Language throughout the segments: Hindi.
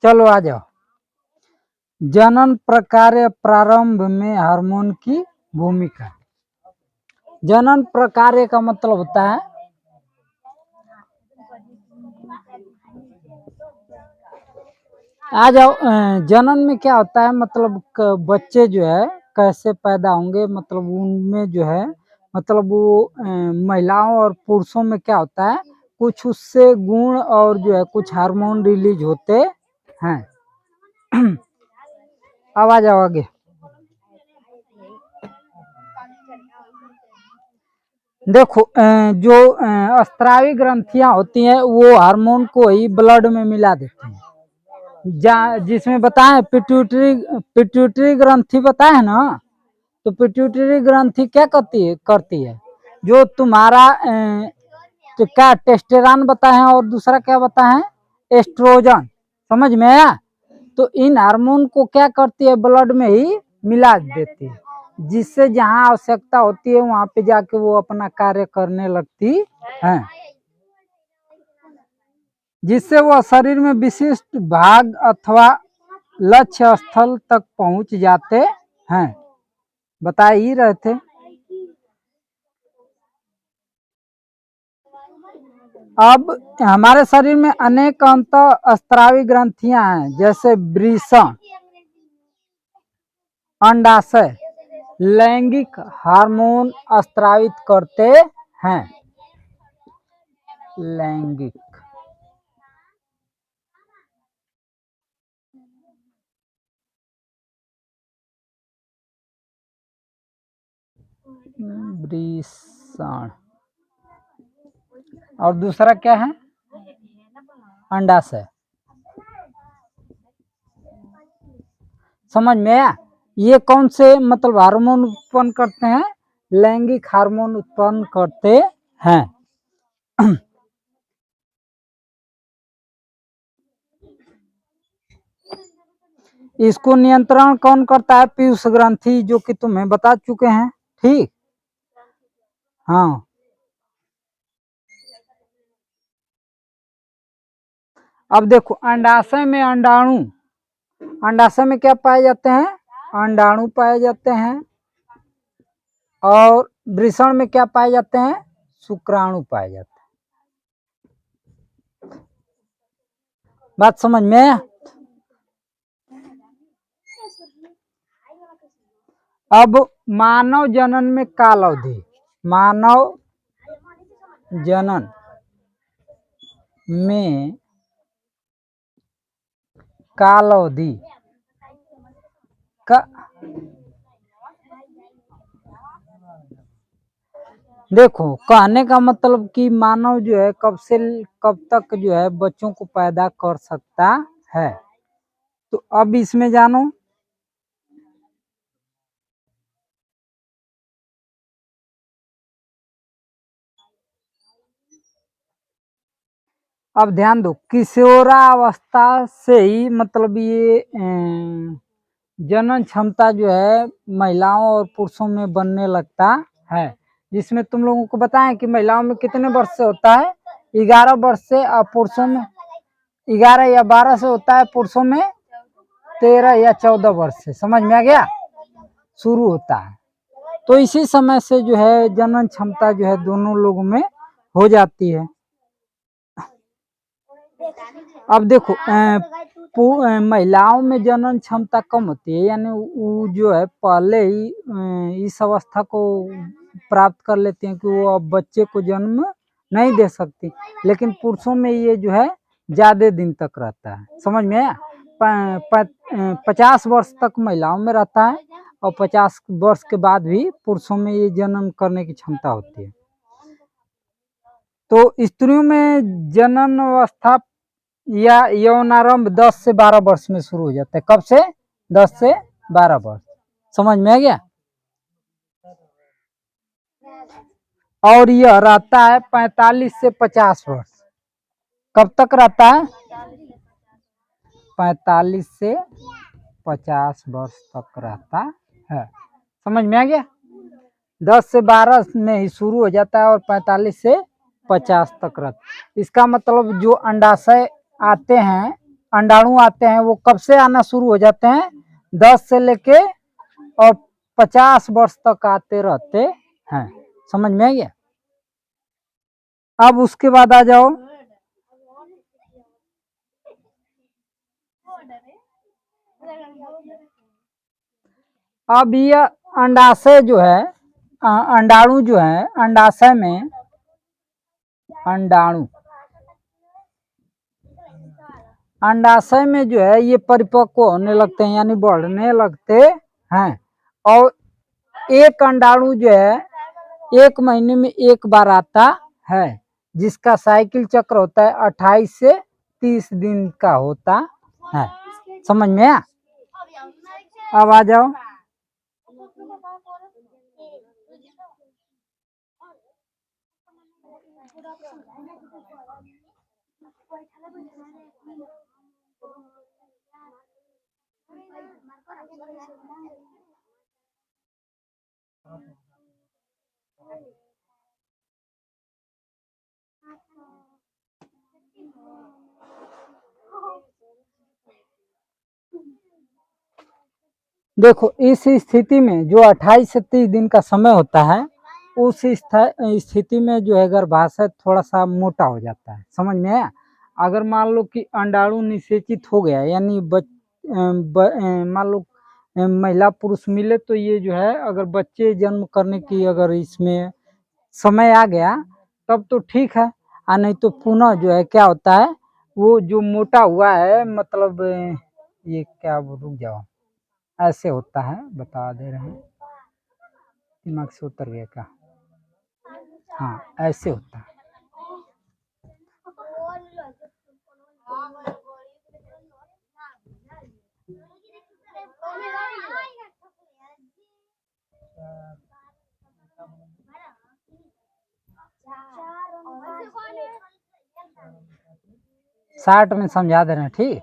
चलो आ जाओ। जनन प्रक्रिया प्रारंभ में हार्मोन की भूमिका। जनन प्रक्रिया का मतलब होता है आ जाओ। जनन में क्या होता है मतलब बच्चे जो है कैसे पैदा होंगे, मतलब उनमें जो है मतलब वो महिलाओं और पुरुषों में क्या होता है, कुछ उससे गुण और जो है कुछ हार्मोन रिलीज होते हैं। अब आ जाओ आगे। देखो जो स्रावी ग्रंथियां होती हैं वो हार्मोन को ही ब्लड में मिला देती हैं। जिसमें बताएं पिट्यूटरी ग्रंथि बताए ना, तो पिट्यूटरी ग्रंथि क्या करती है जो तुम्हारा तो क्या टेस्टेरॉन बताए और दूसरा क्या बताए एस्ट्रोजन, समझ में आया। तो इन हार्मोन को क्या करती है ब्लड में ही मिला देती है, जिससे जहां आवश्यकता होती है वहां पे जाके वो अपना कार्य करने लगती है, जिससे वो शरीर में विशिष्ट भाग अथवा लक्ष्य स्थल तक पहुंच जाते हैं। बता ही रहे थे। अब हमारे शरीर में अनेक अंतःस्रावी ग्रंथियां हैं, जैसे वृषण, अंडाशय लैंगिक हार्मोन स्रावित करते हैं। लैंगिक वृषण और दूसरा क्या है अंडाशय। समझ में आया। ये कौन से मतलब हार्मोन उत्पन्न करते हैं, लैंगिक हार्मोन उत्पन्न करते हैं। इसको नियंत्रण कौन करता है, पीयूष ग्रंथि, जो कि तुम्हें बता चुके हैं। ठीक, हाँ। अब देखो अंडाशय में अंडाणु, अंडाशय में क्या पाए जाते हैं, अंडाणु पाए जाते हैं। और वृषण में क्या पाए जाते हैं, शुक्राणु पाए जाते हैं। बात समझ में। अब मानव जनन में काल अवधि, मानव जनन में काल अवधि का देखो कहने का मतलब कि मानव जो है कब से कब तक जो है बच्चों को पैदा कर सकता है। तो अब इसमें जानो, अब ध्यान दो, किशोरावस्था से ही मतलब ये जनन क्षमता जो है महिलाओं और पुरुषों में बनने लगता है। जिसमें तुम लोगों को बताएं कि महिलाओं में कितने वर्ष से होता है, 11 वर्ष से, और पुरुषों में 11 या 12 से होता है, पुरुषों में 13 या 14 वर्ष से। समझ में आ गया, शुरू होता है। तो इसी समय से जो है जनन क्षमता जो है दोनों लोगों में हो जाती है। अब देखो महिलाओं में जनन क्षमता कम होती है, यानी वो जो है पहले ही इस अवस्था को प्राप्त कर लेती हैं कि वो अब बच्चे को जन्म नहीं दे सकती। लेकिन पुरुषों में ये जो है ज्यादा दिन तक रहता है। समझ में आया। 50 वर्ष तक महिलाओं में रहता है और 50 वर्ष के बाद भी पुरुषों में ये जनन करने की क्षमता होती है। तो स्त्रियों में जनन अवस्था या यौनारंभ 10 से 12 वर्ष में शुरू हो जाता है। कब से, 10 से 12 वर्ष। समझ में आ गया। और यह रहता है 45 से 50 वर्ष। कब तक रहता है, 45 से 50 वर्ष तक रहता है। समझ में आ गया। 10 से 12 में ही शुरू हो जाता है और 45 से 50 तक रहते। इसका मतलब जो अंडाशय आते हैं, अंडाणु आते हैं, वो कब से आना शुरू हो जाते हैं? 10 से लेके और 50 वर्ष तक आते रहते हैं। समझ में आ गया? अब उसके बाद आ जाओ, अब यह अंडाशय जो है, अंडाणु जो है, अंडाशय में अंडाशय में जो है ये परिपक्व होने लगते हैं, यानी बढ़ने लगते हैं। और एक अंडाणु जो है 1 महीने में एक बार आता है, जिसका साइकिल चक्र होता है 28 से 30 दिन का होता है। समझ में आया? अब आ जाओ, देखो इस स्थिति में जो 28 से 30 दिन का समय होता है, उस स्थिति में जो है गर्भाशय थोड़ा सा मोटा हो जाता है। समझ में आया? अगर मान लो कि अंडाणु निषेचित हो गया, यानी मान लो महिला पुरुष मिले, तो ये जो है अगर बच्चे जन्म करने की अगर इसमें समय आ गया तब तो ठीक है, और नहीं तो पुनः जो है क्या होता है, वो जो मोटा हुआ है, मतलब ये क्या, रुक जाओ, ऐसे होता है, बता दे रहे हैं, दिमाग से उतर गया क्या? हाँ, ऐसे होता है। शार्ट में समझा दे रहे हैं, ठीक।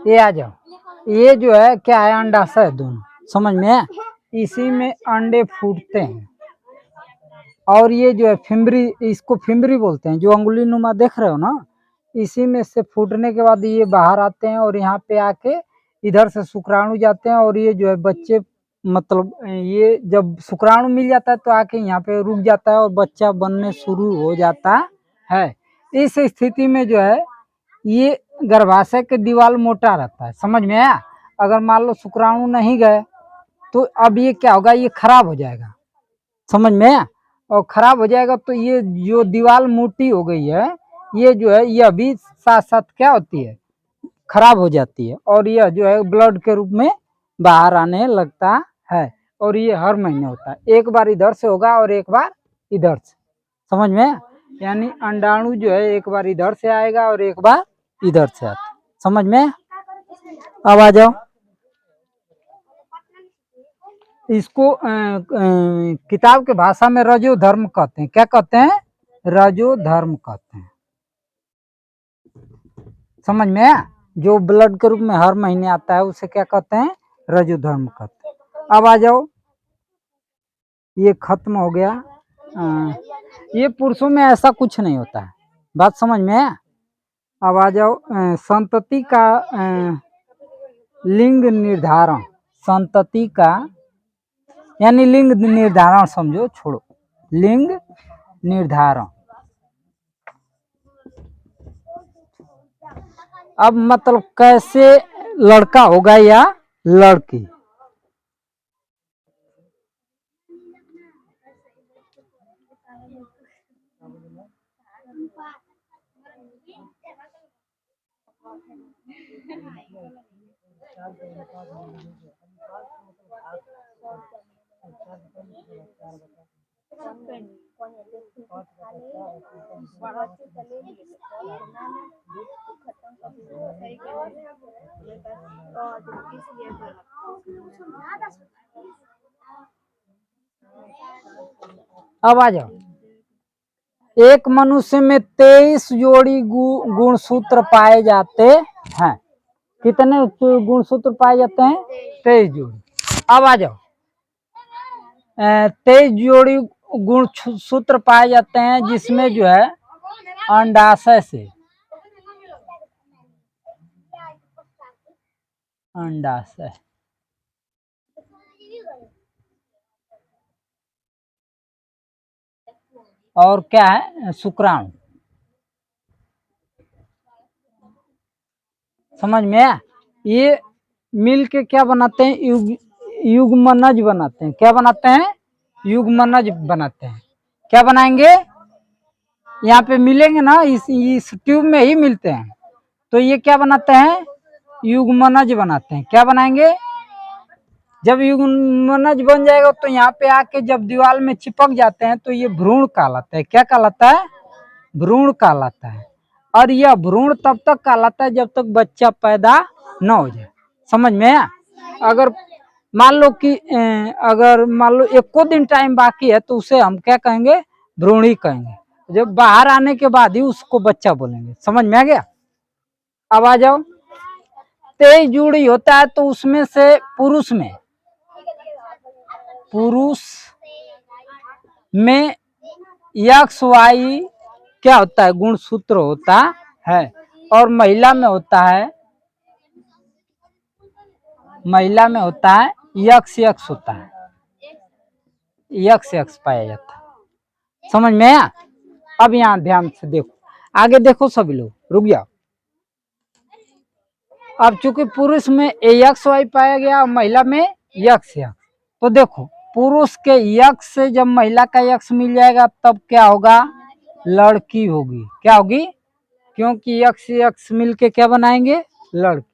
ये आ जाओ, ये जो है क्या है, अंडाशय दोनों। समझ में है? इसी में अंडे फूटते हैं, और ये जो है फिम्बरी, इसको फिम्बरी बोलते हैं, जो अंगुली नुमा देख रहे हो ना, इसी में से फूटने के बाद ये बाहर आते हैं, और यहाँ पे आके इधर से शुक्राणु जाते हैं, और ये जो है बच्चे, मतलब ये जब शुक्राणु मिल जाता है तो आके यहाँ पे रुक जाता है और बच्चा बनने शुरू हो जाता है। इस स्थिति में जो है ये गर्भाशय के दीवार मोटा रहता है। समझ में आया? अगर मान लो शुक्राणु नहीं गए तो अब ये क्या होगा, ये खराब हो जाएगा। समझ में आया? और खराब हो जाएगा तो ये जो दीवार मोटी हो गई है, ये जो है ये अभी साथ साथ क्या होती है, खराब हो जाती है, और यह जो है ब्लड के रूप में बाहर आने लगता है। और ये हर महीने होता है, एक बार इधर से होगा और एक बार इधर से। समझ में? यानी अंडाणु जो है एक बार इधर से आएगा और एक बार इधर से आता। समझ में? अब आ जाओ, इसको किताब के भाषा में रजोधर्म कहते हैं। क्या कहते हैं? रजोधर्म कहते हैं। समझ में आया? जो ब्लड के रूप में हर महीने आता है उसे क्या कहते हैं? रजोधर्म कहते हैं। अब आ जाओ, ये खत्म हो गया। ये पुरुषों में ऐसा कुछ नहीं होता है। बात समझ में आया? अब आ जाओ, संतति का लिंग निर्धारण। संतति का यानी लिंग निर्धारण समझो, छोड़ो, लिंग निर्धारण। अब मतलब कैसे लड़का होगा या लड़की। अब आ जाओ, एक मनुष्य में 23 जोड़ी गुणसूत्र पाए जाते हैं। कितने गुणसूत्र पाए जाते हैं? 23 जोड़ी। अब आ जाओ, 23 जोड़ी गुणसूत्र पाए जाते हैं, जिसमें जो है अंडाशय से, अंडाशय और क्या है, शुक्राणु। समझ में आया? ये मिल के क्या बनाते हैं? युग्मनज बनाते हैं। क्या बनाते हैं? युग्मनज बनाते हैं। क्या बनाएंगे? यहाँ पे मिलेंगे ना, इस ट्यूब में ही मिलते हैं, तो ये क्या बनाते हैं? युग्मनज बनाते हैं। क्या बनाएंगे? जब युग्मनज बन जाएगा तो यहाँ पे आके जब दीवार में चिपक जाते हैं तो ये भ्रूण कहलाता है। क्या कहलाता है? भ्रूण कहलाता है। और यह भ्रूण तब तक कहलाता है जब तक बच्चा पैदा न हो जाए। समझ में आया? अगर मान लो कि अगर मान लो 1 दिन टाइम बाकी है तो उसे हम क्या कहेंगे? भ्रूणी कहेंगे। जब बाहर आने के बाद ही उसको बच्चा बोलेंगे। समझ में आ गया? अब आ जाओ, 23 जोड़ी होता है तो उसमें से पुरुष में एक्स वाई क्या होता है? गुणसूत्र होता है। और महिला में होता है यक्स होता है, यक्स पाया जाता है। समझ में आया? अब यहाँ ध्यान से देखो, आगे देखो सभी लोग, रुक जाओ। अब चूंकि पुरुष में एक्स वाई पाया गया और महिला में यक्स, तो देखो पुरुष के यक्स से जब महिला का यक्स मिल जाएगा तब क्या होगा? लड़की होगी। क्या होगी? क्योंकि यक्स मिलके क्या बनाएंगे? लड़की।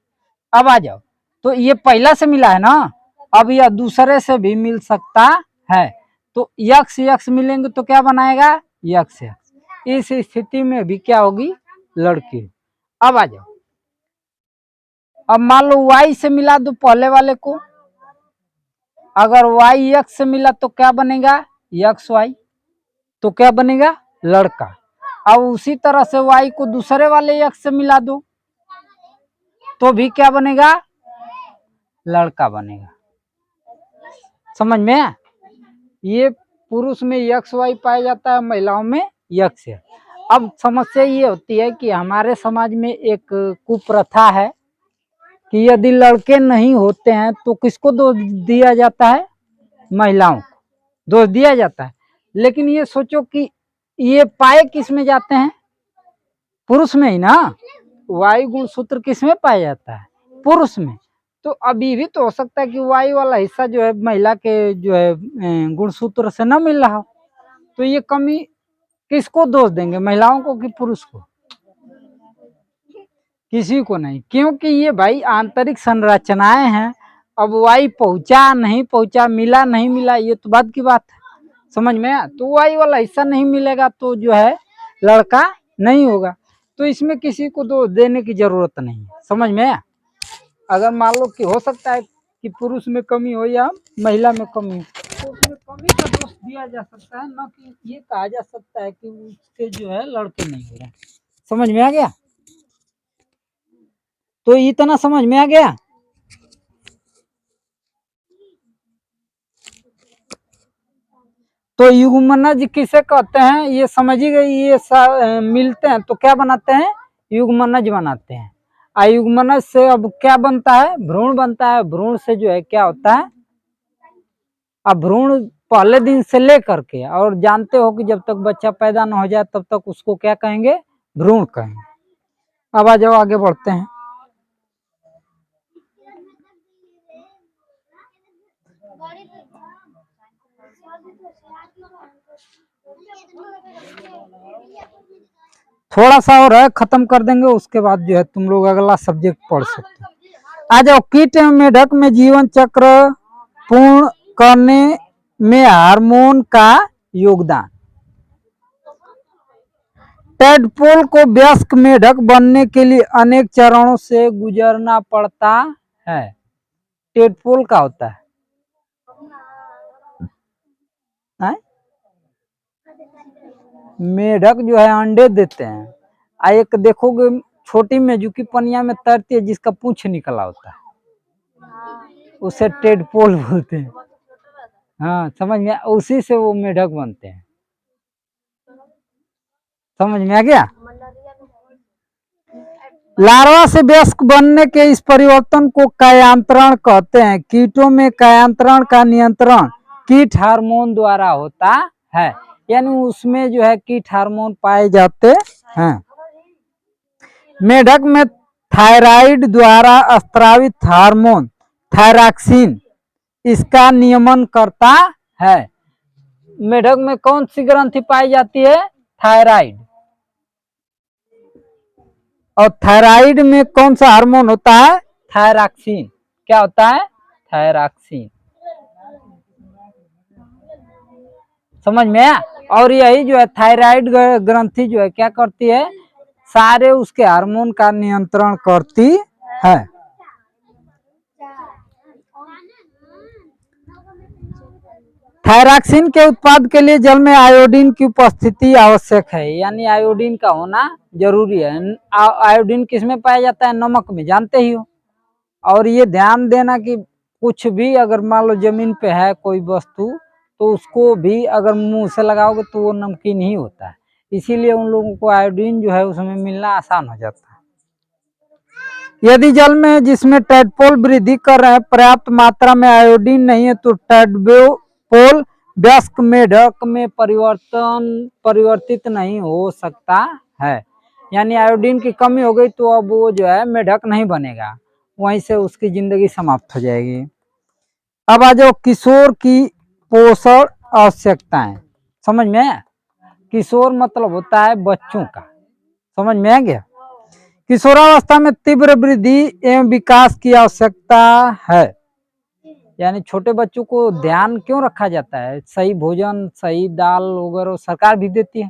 अब आ जाओ, तो ये पहला से मिला है ना, अब यह दूसरे से भी मिल सकता है, तो यक्स मिलेंगे तो क्या बनाएगा? यक्स। इस स्थिति में भी क्या होगी? लड़की। अब आ जाओ, अब मान लो वाई से मिला दो पहले वाले को, अगर वाई एक्स से मिला तो क्या बनेगा? X Y. तो क्या बनेगा? लड़का। अब उसी तरह से वाई को दूसरे वाले एक्स से मिला दो तो भी क्या बनेगा? लड़का बनेगा। समझ में? ये पुरुष में एक्स वाई पाया जाता है, महिलाओं में यक्स है। अब समस्या ये होती है कि हमारे समाज में एक कुप्रथा है कि यदि लड़के नहीं होते हैं तो किसको दोष दिया जाता है? महिलाओं को दोष दिया जाता है। लेकिन ये सोचो कि ये पाए किस में जाते हैं? पुरुष में ही ना। वायु गुणसूत्र किस में पाया जाता है? पुरुष में। तो अभी भी तो हो सकता है कि वायु वाला हिस्सा जो है महिला के जो है गुणसूत्र से न मिल रहा हो, तो ये कमी किसको दोष देंगे? महिलाओं को कि पुरुष को? किसी को नहीं, क्योंकि ये भाई आंतरिक संरचनाएं हैं। अब वायु पहुंचा नहीं पहुंचा, मिला नहीं मिला, ये तो बात की बात है। समझ में आया? तो वायु वाला हिस्सा नहीं मिलेगा तो जो है लड़का नहीं होगा, तो इसमें किसी को दोष देने की जरूरत नहीं है। समझ में आया? अगर मान लो कि हो सकता है कि पुरुष में कमी हो या महिला में कमी हो, तो उसमें कमी का दोष दिया जा सकता है, ना कि ये कहा जा सकता है कि उसके जो है लड़के नहीं हो रहे। समझ में आ गया? तो इतना समझ में आ गया? तो युग्मनज किसे कहते हैं? ये समझ ही गई। ये मिलते हैं तो क्या बनाते हैं? युग्मनज बनाते हैं। युग्मनज से अब क्या बनता है? भ्रूण बनता है। भ्रूण से जो है क्या होता है? अब भ्रूण पहले दिन से लेकर के, और जानते हो कि जब तक बच्चा पैदा न हो जाए तब तक उसको क्या कहेंगे? भ्रूण कहेंगे। अब आ जाओ, आगे बढ़ते हैं। थोड़ा सा और है, खत्म कर देंगे, उसके बाद जो है तुम लोग अगला सब्जेक्ट पढ़ सकते हो। आ जाओ, कीट एवं मेढक में जीवन चक्र पूर्ण करने में हार्मोन का योगदान। टेडपोल को वयस्क मेढक बनने के लिए अनेक चरणों से गुजरना पड़ता है। टेडपोल का होता है? मेढक जो है अंडे देते हैं। एक देखोगे छोटी मेजुकी पनिया में तैरती है जिसका पूंछ निकला होता है, उसे टेडपोल बोलते हैं। हाँ समझ में, उसी से वो मेढक बनते हैं। समझ में आ गया। लार्वा से वयस्क बनने के इस परिवर्तन को कायांतरण कहते हैं। कीटों में कायांतरण का नियंत्रण कीट हार्मोन द्वारा होता है, यानी उसमें जो है कीट हार्मोन पाए जाते हैं। मेढक में थायराइड द्वारा स्त्रावित हार्मोन थायरॉक्सिन इसका नियमन करता है। मेढक में कौन सी ग्रंथि पाई जाती है? थायराइड। और थायराइड में कौन सा हार्मोन होता है? थायरॉक्सिन। क्या होता है? थायरॉक्सिन। समझ में आया। और यही जो है थायराइड ग्रंथि जो है क्या करती है? सारे उसके हार्मोन का नियंत्रण करती है। थायरॉक्सिन के उत्पाद के लिए जल में आयोडीन की उपस्थिति आवश्यक है, यानी आयोडीन का होना जरूरी है। आयोडीन किस में पाया जाता है? नमक में, जानते ही हो। और ये ध्यान देना कि कुछ भी अगर मान लो जमीन पे है कोई वस्तु, तो उसको भी अगर मुंह से लगाओगे तो वो नमकीन ही होता है। इसीलिए उन लोगों को आयोडीन जो है उसमें मिलना आसान हो जाता है। यदि जल में जिसमें टेडपोल वृद्धि कर रहे हैं पर्याप्त मात्रा में आयोडीन नहीं है तो टेडपोल वयस्क मेढक में परिवर्तित नहीं हो सकता है। यानी आयोडीन की कमी हो गई तो अब वो जो है मेढक नहीं बनेगा, वहीं से उसकी जिंदगी समाप्त हो जाएगी। अब आ जाओ किशोर की पोषण आवश्यकताएं। समझ में? किशोर मतलब होता है बच्चों का। समझ में आ गया। किशोरावस्था में तीव्र वृद्धि एवं विकास की आवश्यकता है। यानी छोटे बच्चों को ध्यान क्यों रखा जाता है? सही भोजन, सही दाल वगैरह सरकार भी देती है,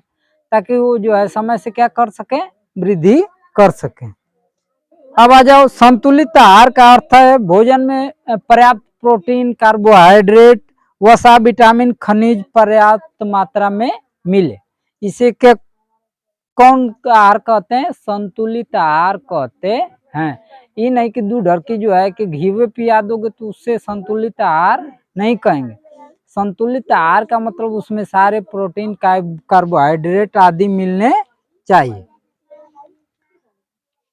ताकि वो जो है समय से क्या कर सके? वृद्धि कर सके। अब आ जाओ संतुलित आहार का अर्थ है भोजन में पर्याप्त प्रोटीन, कार्बोहाइड्रेट, वसा, विटामिन, खनिज पर्याप्त मात्रा में मिले। इसे क्या कौन आहार कहते हैं? संतुलित आहार कहते हैं। ये नहीं कि दूध की जो है कि घी में पिया दोगे तो उससे संतुलित आहार नहीं कहेंगे। संतुलित आहार का मतलब उसमें सारे प्रोटीन, कार्बोहाइड्रेट आदि मिलने चाहिए।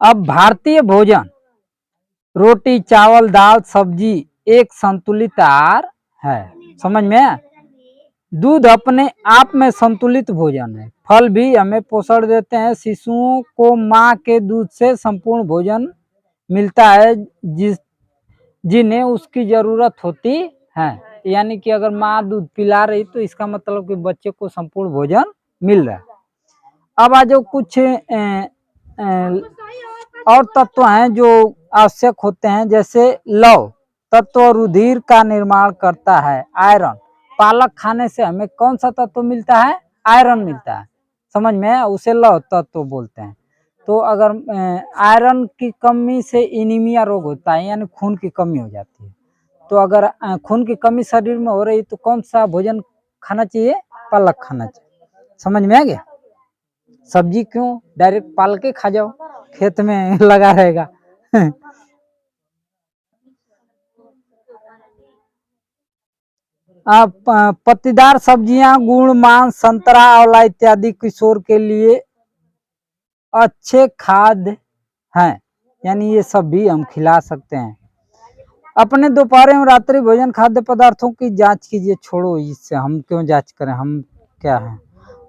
अब भारतीय भोजन रोटी, चावल, दाल, सब्जी एक संतुलित आहार है। समझ में? दूध अपने आप में संतुलित भोजन है। फल भी हमें पोषण देते हैं। शिशुओं को माँ के दूध से संपूर्ण भोजन मिलता है जिन्हें उसकी जरूरत होती है। यानी कि अगर माँ दूध पिला रही तो इसका मतलब कि बच्चे को संपूर्ण भोजन मिल रहा है। अब आज जो कुछ और तत्व हैं जो आवश्यक होते हैं, जैसे लौह तत्व रुधिर का निर्माण करता है। आयरन, पालक खाने से हमें कौन सा तत्व मिलता है? आयरन मिलता है। समझ में? उसे लौह तत्व बोलते हैं। तो अगर आयरन की कमी से एनीमिया रोग होता है, यानी खून की कमी हो जाती है। तो अगर खून की कमी शरीर में हो रही तो कौन सा भोजन खाना चाहिए? पालक खाना चाहिए। समझ में आ गया। सब्जी क्यों, डायरेक्ट पाल के खा जाओ, खेत में लगा रहेगा। पत्तीदार सब्जियां, गुड़, मांस, संतरा, आंवला इत्यादि किशोर के लिए अच्छे खाद्य हैं, यानी ये सब भी हम खिला सकते हैं। अपने दोपहर एवं रात्रि भोजन खाद्य पदार्थों की जांच कीजिए। छोड़ो इससे, हम क्यों जांच करें, हम क्या है।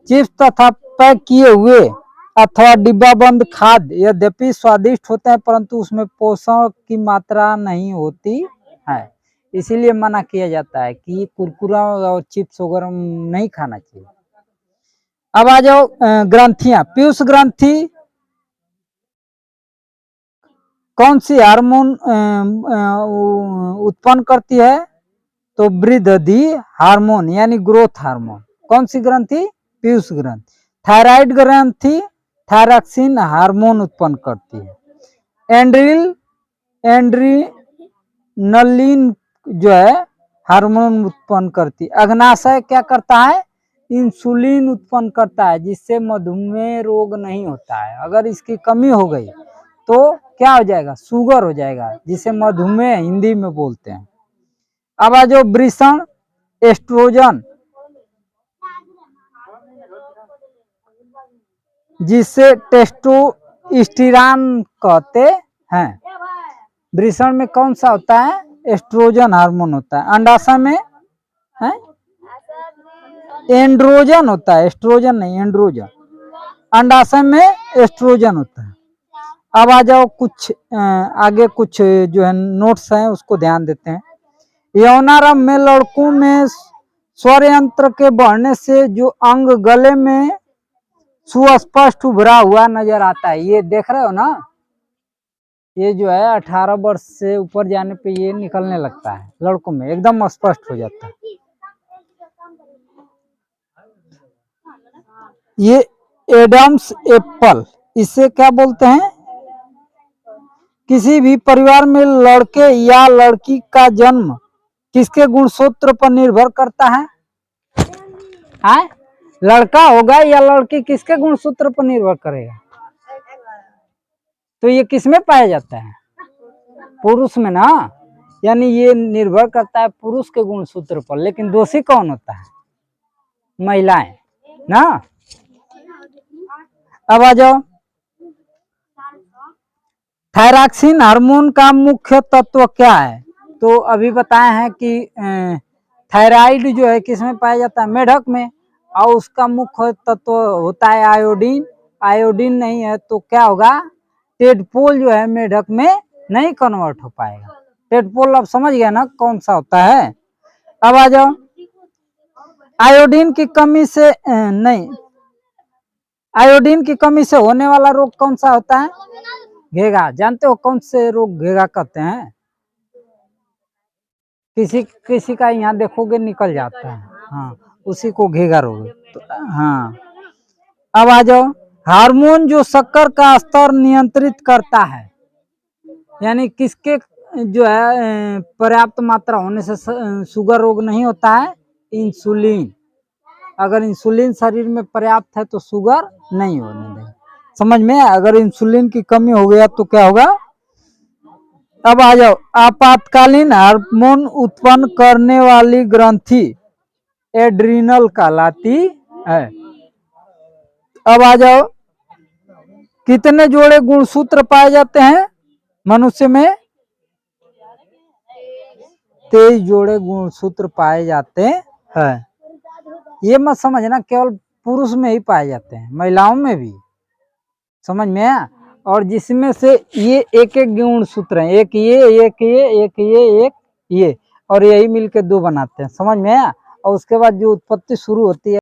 चिप्स तथा पैक किए हुए अथवा डिब्बा बंद खाद्य यद्यपि स्वादिष्ट होते हैं परंतु उसमें पोषण की मात्रा नहीं होती है, इसीलिए मना किया जाता है कि कुरकुरा और चिप्स वगैरह नहीं खाना चाहिए। अब आ जाओ ग्रंथियां। पीयूष ग्रंथि कौन सी हार्मोन उत्पन्न करती है? तो वृद्धि हार्मोन यानी ग्रोथ हार्मोन। कौन सी ग्रंथि? पीयूष ग्रंथि। थायराइड ग्रंथि थायरॉक्सिन हार्मोन उत्पन्न करती है। एंड्रीनलिन जो है हार्मोन उत्पन्न करती है। अग्नाशय क्या करता है? इंसुलिन उत्पन्न करता है, जिससे मधुमेह रोग नहीं होता है। अगर इसकी कमी हो गई तो क्या हो जाएगा, शुगर हो जाएगा, जिसे मधुमेह हिंदी में बोलते हैं। अब आ जाओ वृषण एस्ट्रोजन, जिसे टेस्टोस्टेरोन कहते हैं। वृषण में कौन सा होता है, एस्ट्रोजन हार्मोन होता है। अंडाशय में है एंड्रोजन होता है, एस्ट्रोजन नहीं एंड्रोजन। अंडाशय में एस्ट्रोजन होता है। अब आ जाओ कुछ आगे कुछ जो है नोट्स हैं उसको ध्यान देते हैं। यौनारंभ में लड़कों में स्वर यंत्र के बढ़ने से जो अंग गले में सुस्पष्ट उभरा हुआ नजर आता है, ये देख रहे हो ना, ये जो है 18 वर्ष से ऊपर जाने पे ये निकलने लगता है लड़कों में, एकदम स्पष्ट हो जाता है। ये एडम्स एप्पल, इसे क्या बोलते हैं, किसी भी परिवार में लड़के या लड़की का जन्म किसके गुणसूत्र पर निर्भर करता है? लड़का होगा या लड़की, किसके गुणसूत्र पर निर्भर करेगा? तो ये किसमें पाया जाता है, पुरुष में ना, यानी ये निर्भर करता है पुरुष के गुणसूत्र पर। लेकिन दोषी कौन होता है, महिलाएं ना। अब आ जाओ, थायरॉक्सिन हार्मोन का मुख्य तत्व क्या है? तो अभी बताए हैं कि थायराइड जो है किसमें पाया जाता है, मेढक में, और उसका मुख्य तत्व होता है आयोडीन। आयोडीन नहीं है तो क्या होगा, टेडपोल जो है मेढक में नहीं कन्वर्ट हो पाएगा। टेडपोल अब समझ गया ना कौन सा होता है। अब आ जाओ, आयोडीन की कमी से नहीं, आयोडीन की कमी से होने वाला रोग कौन सा होता है, घेगा। जानते हो कौन से रोग घेगा कहते हैं? किसी किसी का यहाँ देखोगे निकल जाता है, हाँ, उसी को घेगा रोग। तो हाँ, अब आ जाओ, हार्मोन जो शक्कर का स्तर नियंत्रित करता है, यानी किसके जो है पर्याप्त मात्रा होने से शुगर रोग नहीं होता है, इंसुलिन। अगर इंसुलिन शरीर में पर्याप्त है तो शुगर नहीं होने देगा। समझ में? अगर इंसुलिन की कमी हो गया तो क्या होगा। अब आ जाओ, आपातकालीन हार्मोन उत्पन्न करने वाली ग्रंथि एड्रिनल कहलाती है। अब आ जाओ, कितने जोड़े गुणसूत्र पाए जाते हैं मनुष्य में? 23 जोड़े गुणसूत्र पाए जाते हैं। ये मत समझना केवल पुरुष में ही पाए जाते हैं, महिलाओं में भी। समझ में आया? और जिसमें से ये एक एक गुणसूत्र हैं, एक ये एक ये एक ये, और यही मिलके 2 बनाते हैं। समझ में आया? और उसके बाद जो उत्पत्ति शुरू होती है